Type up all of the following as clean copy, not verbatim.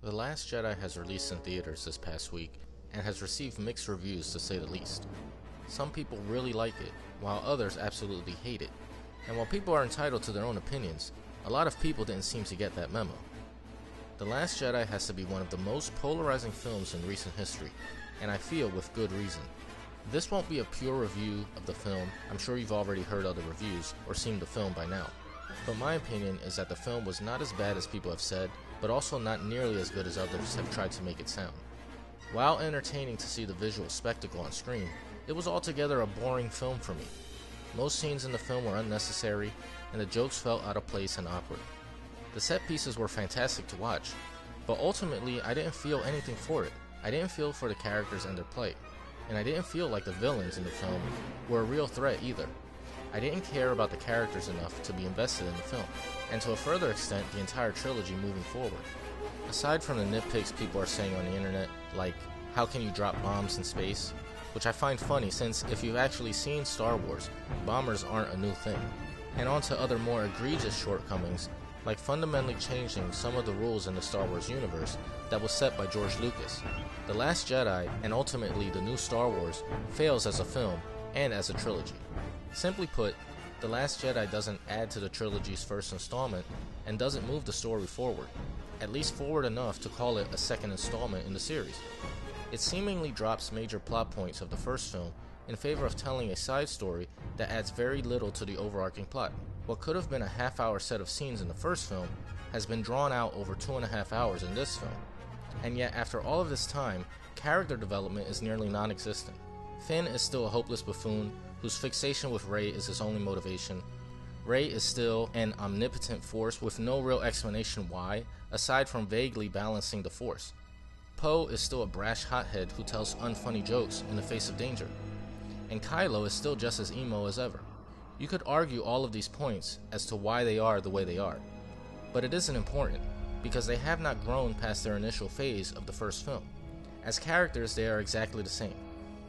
The Last Jedi has released in theaters this past week and has received mixed reviews to say the least. Some people really like it, while others absolutely hate it. And while people are entitled to their own opinions, a lot of people didn't seem to get that memo. The Last Jedi has to be one of the most polarizing films in recent history, and I feel with good reason. This won't be a pure review of the film. I'm sure you've already heard other reviews or seen the film by now. But my opinion is that the film was not as bad as people have said, but also not nearly as good as others have tried to make it sound. While entertaining to see the visual spectacle on screen, it was altogether a boring film for me. Most scenes in the film were unnecessary, and the jokes felt out of place and awkward. The set pieces were fantastic to watch, but ultimately I didn't feel anything for it. I didn't feel for the characters and their plight, and I didn't feel like the villains in the film were a real threat either. I didn't care about the characters enough to be invested in the film, and to a further extent the entire trilogy moving forward. Aside from the nitpicks people are saying on the internet, like, how can you drop bombs in space? Which I find funny since if you've actually seen Star Wars, bombers aren't a new thing. And on to other more egregious shortcomings, like fundamentally changing some of the rules in the Star Wars universe that was set by George Lucas. The Last Jedi, and ultimately the new Star Wars, fails as a film and as a trilogy. Simply put, The Last Jedi doesn't add to the trilogy's first installment and doesn't move the story forward, at least forward enough to call it a second installment in the series. It seemingly drops major plot points of the first film in favor of telling a side story that adds very little to the overarching plot. What could have been a half-hour set of scenes in the first film has been drawn out over 2.5 hours in this film. And yet, after all of this time, character development is nearly non-existent. Finn is still a hopeless buffoon whose fixation with Rey is his only motivation. Rey is still an omnipotent force with no real explanation why, aside from vaguely balancing the Force. Poe is still a brash hothead who tells unfunny jokes in the face of danger. And Kylo is still just as emo as ever. You could argue all of these points as to why they are the way they are. But it isn't important, because they have not grown past their initial phase of the first film. As characters, they are exactly the same.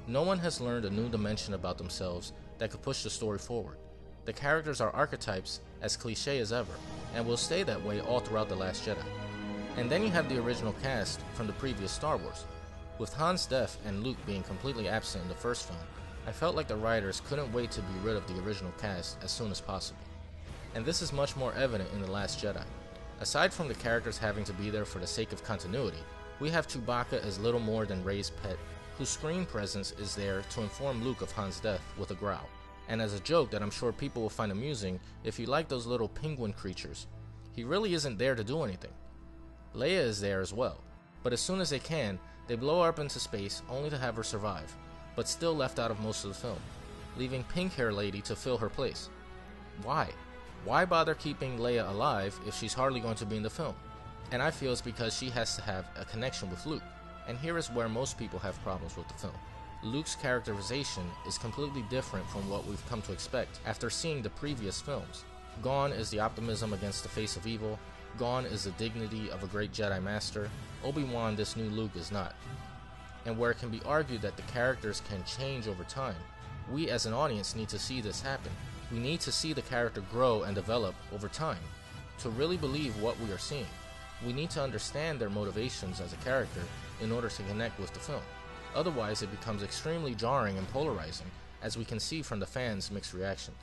No one has learned a new dimension about themselves that could push the story forward. The characters are archetypes as cliché as ever, and will stay that way all throughout The Last Jedi. And then you have the original cast from the previous Star Wars. With Han's death and Luke being completely absent in the first film, I felt like the writers couldn't wait to be rid of the original cast as soon as possible. And this is much more evident in The Last Jedi. Aside from the characters having to be there for the sake of continuity, we have Chewbacca as little more than Rey's pet, whose screen presence is there to inform Luke of Han's death with a growl. And as a joke that I'm sure people will find amusing if you like those little penguin creatures, he really isn't there to do anything. Leia is there as well, but as soon as they can, they blow her up into space only to have her survive, but still left out of most of the film, leaving Pink Hair Lady to fill her place. Why? Why bother keeping Leia alive if she's hardly going to be in the film? And I feel it's because she has to have a connection with Luke. And here is where most people have problems with the film. Luke's characterization is completely different from what we've come to expect after seeing the previous films. Gone is the optimism against the face of evil. Gone is the dignity of a great Jedi Master. Obi-Wan, this new Luke, is not. And where it can be argued that the characters can change over time, we as an audience need to see this happen. We need to see the character grow and develop over time. To really believe what we are seeing, we need to understand their motivations as a character in order to connect with the film. Otherwise, it becomes extremely jarring and polarizing, as we can see from the fans' mixed reactions.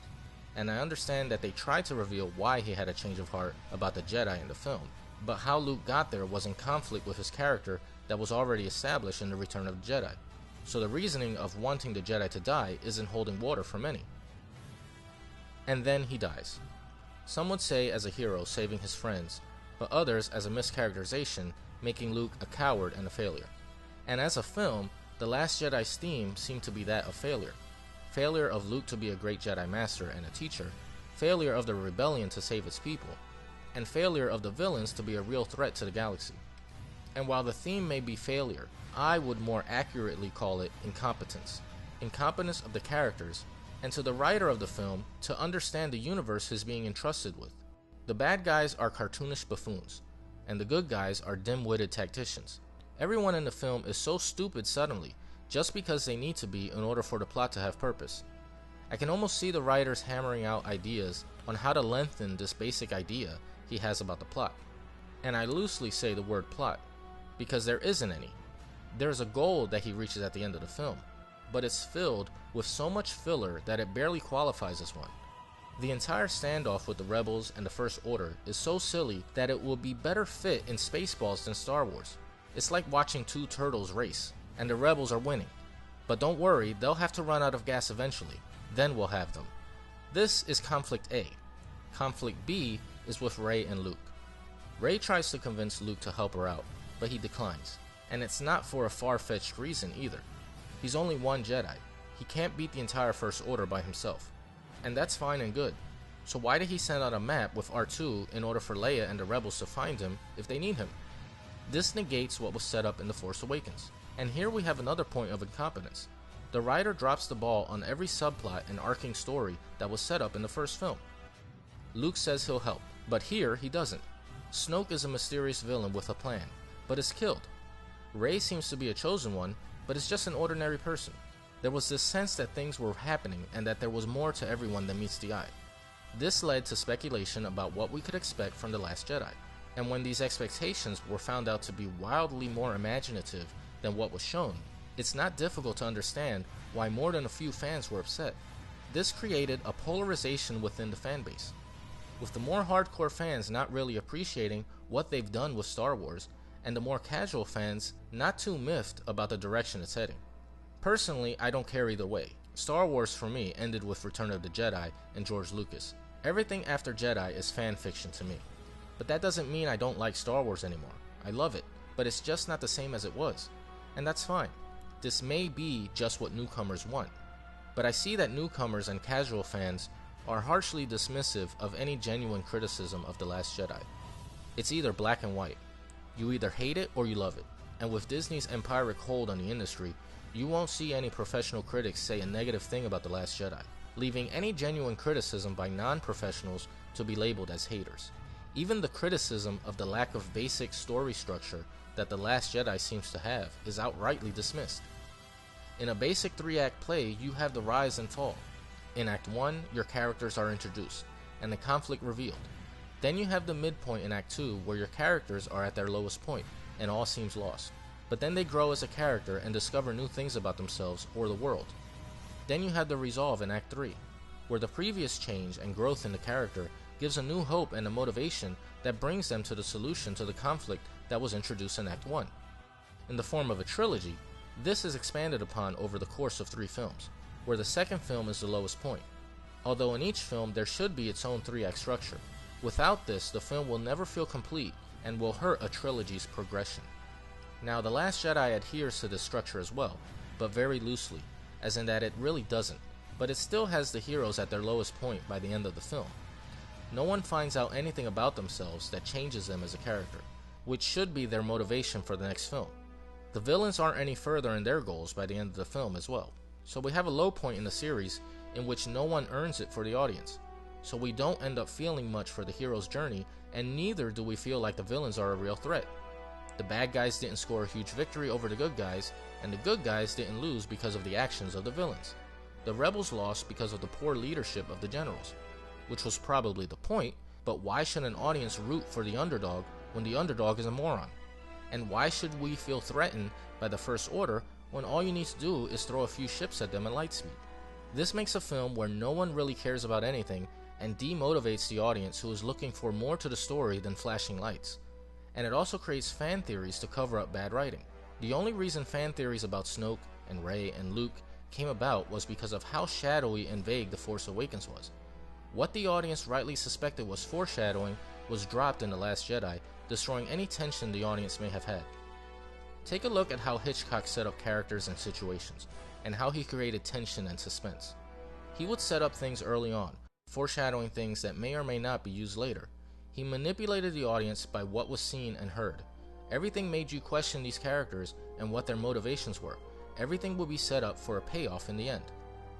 And I understand that they tried to reveal why he had a change of heart about the Jedi in the film, but how Luke got there was in conflict with his character that was already established in The Return of the Jedi. So the reasoning of wanting the Jedi to die isn't holding water for many. And then he dies. Some would say as a hero saving his friends, but others as a mischaracterization, making Luke a coward and a failure. And as a film, The Last Jedi's theme seemed to be that of failure. Failure of Luke to be a great Jedi Master and a teacher, failure of the rebellion to save its people, and failure of the villains to be a real threat to the galaxy. And while the theme may be failure, I would more accurately call it incompetence. Incompetence of the characters, and to the writer of the film to understand the universe he's being entrusted with. The bad guys are cartoonish buffoons, and the good guys are dim-witted tacticians. Everyone in the film is so stupid suddenly, just because they need to be in order for the plot to have purpose. I can almost see the writers hammering out ideas on how to lengthen this basic idea he has about the plot. And I loosely say the word plot, because there isn't any. There's a goal that he reaches at the end of the film, but it's filled with so much filler that it barely qualifies as one. The entire standoff with the Rebels and the First Order is so silly that it would be better fit in Spaceballs than Star Wars. It's like watching two turtles race, and the Rebels are winning. But don't worry, they'll have to run out of gas eventually, then we'll have them. This is Conflict A. Conflict B is with Rey and Luke. Rey tries to convince Luke to help her out, but he declines, and it's not for a far-fetched reason either. He's only one Jedi. He can't beat the entire First Order by himself. And that's fine and good. So why did he send out a map with R2 in order for Leia and the Rebels to find him if they need him? This negates what was set up in The Force Awakens. And here we have another point of incompetence. The writer drops the ball on every subplot and arcing story that was set up in the first film. Luke says he'll help, but here he doesn't. Snoke is a mysterious villain with a plan, but is killed. Rey seems to be a chosen one, but is just an ordinary person. There was this sense that things were happening and that there was more to everyone than meets the eye. This led to speculation about what we could expect from The Last Jedi, and when these expectations were found out to be wildly more imaginative than what was shown, it's not difficult to understand why more than a few fans were upset. This created a polarization within the fanbase, with the more hardcore fans not really appreciating what they've done with Star Wars, and the more casual fans not too miffed about the direction it's heading. Personally, I don't care either way. Star Wars for me ended with Return of the Jedi and George Lucas. Everything after Jedi is fan fiction to me. But that doesn't mean I don't like Star Wars anymore. I love it, but it's just not the same as it was. And that's fine. This may be just what newcomers want. But I see that newcomers and casual fans are harshly dismissive of any genuine criticism of The Last Jedi. It's either black and white. You either hate it or you love it. And with Disney's empiric hold on the industry, you won't see any professional critics say a negative thing about The Last Jedi, leaving any genuine criticism by non-professionals to be labeled as haters. Even the criticism of the lack of basic story structure that The Last Jedi seems to have is outrightly dismissed. In a basic 3-act play, you have the rise and fall. In Act 1, your characters are introduced, and the conflict revealed. Then you have the midpoint in Act 2, where your characters are at their lowest point, and all seems lost. But then they grow as a character and discover new things about themselves or the world. Then you have the resolve in Act 3, where the previous change and growth in the character gives a new hope and a motivation that brings them to the solution to the conflict that was introduced in Act 1. In the form of a trilogy, this is expanded upon over the course of 3 films, where the second film is the lowest point. Although in each film there should be its own 3-act structure. Without this, the film will never feel complete and will hurt a trilogy's progression. Now, The Last Jedi adheres to this structure as well, but very loosely, as in that it really doesn't, but it still has the heroes at their lowest point by the end of the film. No one finds out anything about themselves that changes them as a character, which should be their motivation for the next film. The villains aren't any further in their goals by the end of the film as well, so we have a low point in the series in which no one earns it for the audience. So we don't end up feeling much for the hero's journey, and neither do we feel like the villains are a real threat. The bad guys didn't score a huge victory over the good guys, and the good guys didn't lose because of the actions of the villains. The rebels lost because of the poor leadership of the generals, which was probably the point, but why should an audience root for the underdog when the underdog is a moron? And why should we feel threatened by the First Order when all you need to do is throw a few ships at them at light speed? This makes a film where no one really cares about anything and demotivates the audience who is looking for more to the story than flashing lights. And it also creates fan theories to cover up bad writing. The only reason fan theories about Snoke and Rey and Luke came about was because of how shadowy and vague The Force Awakens was. What the audience rightly suspected was foreshadowing was dropped in The Last Jedi, destroying any tension the audience may have had. Take a look at how Hitchcock set up characters and situations, and how he created tension and suspense. He would set up things early on, foreshadowing things that may or may not be used later. He manipulated the audience by what was seen and heard. Everything made you question these characters and what their motivations were. Everything would be set up for a payoff in the end.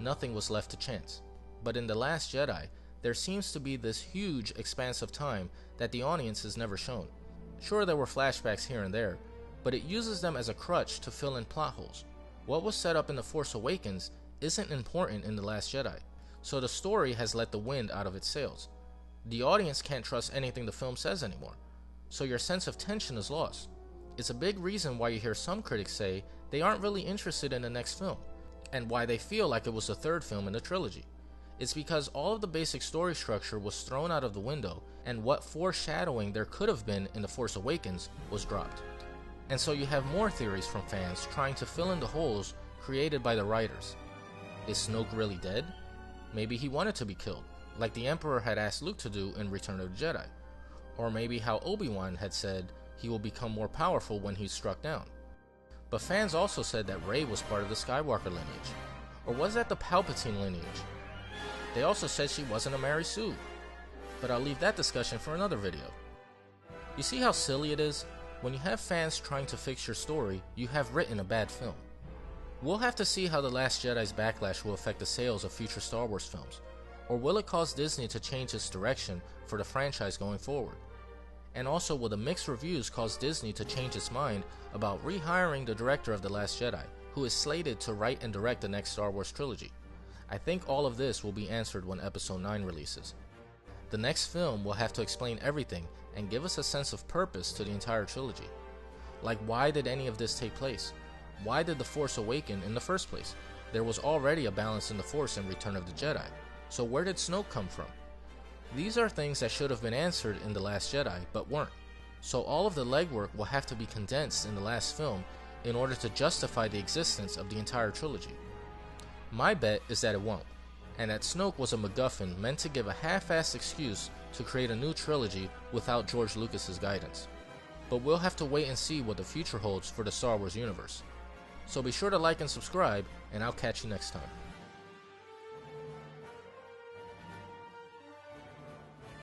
Nothing was left to chance. But in The Last Jedi, there seems to be this huge expanse of time that the audience is never shown. Sure, there were flashbacks here and there, but it uses them as a crutch to fill in plot holes. What was set up in The Force Awakens isn't important in The Last Jedi, so the story has let the wind out of its sails. The audience can't trust anything the film says anymore, so your sense of tension is lost. is a big reason why you hear some critics say they aren't really interested in the next film, and why they feel like it was the third film in the trilogy. It's because all of the basic story structure was thrown out of the window, and what foreshadowing there could have been in The Force Awakens was dropped. And so you have more theories from fans trying to fill in the holes created by the writers. Is Snoke really dead? Maybe he wanted to be killed, like the Emperor had asked Luke to do in Return of the Jedi. Or maybe how Obi-Wan had said he will become more powerful when he's struck down. But fans also said that Rey was part of the Skywalker lineage. Or was that the Palpatine lineage? They also said she wasn't a Mary Sue. But I'll leave that discussion for another video. You see how silly it is? When you have fans trying to fix your story, you have written a bad film. We'll have to see how The Last Jedi's backlash will affect the sales of future Star Wars films. Or will it cause Disney to change its direction for the franchise going forward? And also, will the mixed reviews cause Disney to change its mind about rehiring the director of The Last Jedi, who is slated to write and direct the next Star Wars trilogy? I think all of this will be answered when Episode 9 releases. The next film will have to explain everything and give us a sense of purpose to the entire trilogy. Like, why did any of this take place? Why did The Force awaken in the first place? There was already a balance in the Force in Return of the Jedi, so where did Snoke come from? These are things that should have been answered in The Last Jedi, but weren't. So all of the legwork will have to be condensed in the last film in order to justify the existence of the entire trilogy. My bet is that it won't, and that Snoke was a MacGuffin meant to give a half-assed excuse to create a new trilogy without George Lucas's guidance. But we'll have to wait and see what the future holds for the Star Wars universe. So be sure to like and subscribe, and I'll catch you next time.